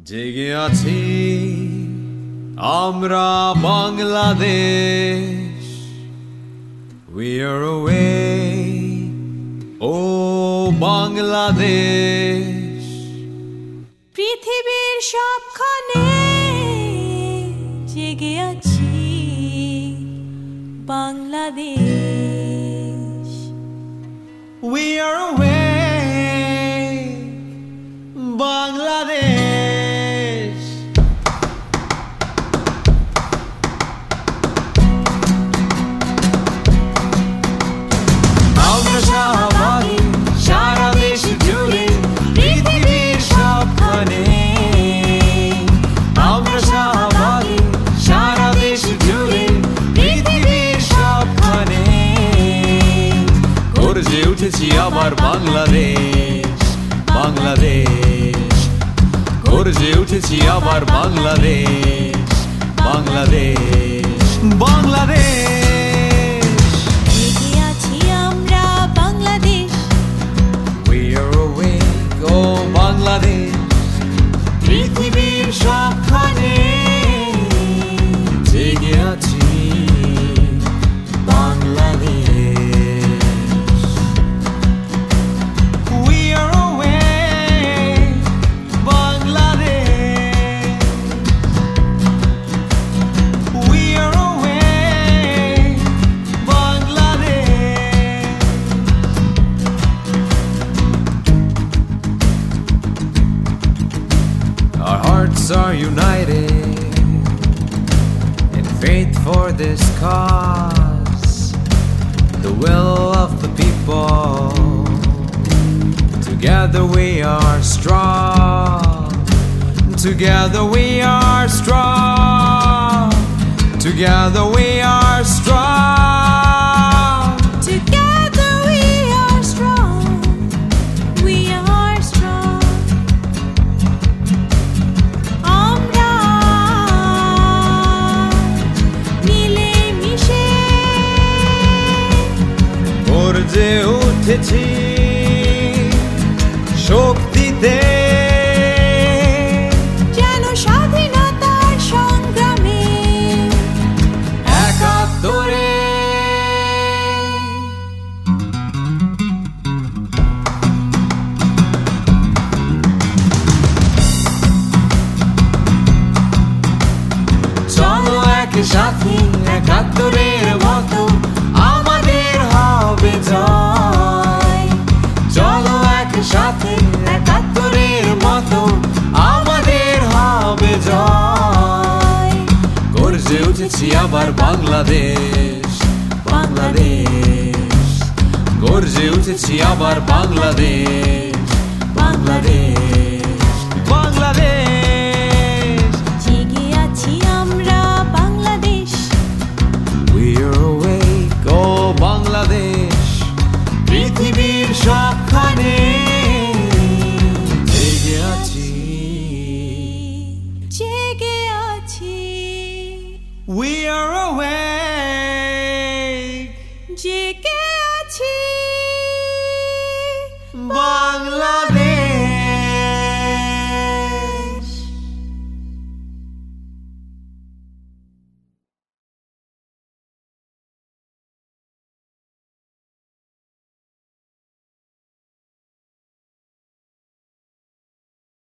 জেগে আছি আমরা Bangladesh, we are awake, oh Bangladesh. পৃথিবীর সবখানে জেগে আছি Bangladesh, we are awake, Bangladesh. আমরা শাহবাগী সারা দেশ জুড়ে, পৃথিবীর সবখানে। আমরা শাহবাগী সারা দেশ জুড়ে, পৃথিবীর সবখানে। গর্জে উঠেছি আবার বাংলাদেশ, বাংলাদেশ। গর্জে উঠেছি আবার বাংলাদেশ, বাংলাদেশ, বাংলাদেশ। জেগে আছি আমরা Bangladesh, We are awake, oh Bangladesh. পৃথিবীর সবখানে জেগে আছি Bangladesh. We are awake, Bangladesh. We are awake, Bangladesh. Our hearts are united in faith for this cause, the will of the people. Together we are strong. Together we are strong. Together we are strong. together we are strong, we are strong. আমরা মিলে মিশে গর্জে উঠেছি শক্তিতে, যেন স্বাধীনতার সংগ্রামে একাত্তরে। চলো একসাথে একাত্তরের মতো আমাদের হবে জয়। চলো একসাথে একাত্তরের মতো আমাদের হবে জয়। গর্জে উঠেছি আবার বাংলাদেশ, বাংলাদেশ। গর্জে উঠেছি আবার বাংলাদেশ, বাংলাদেশ।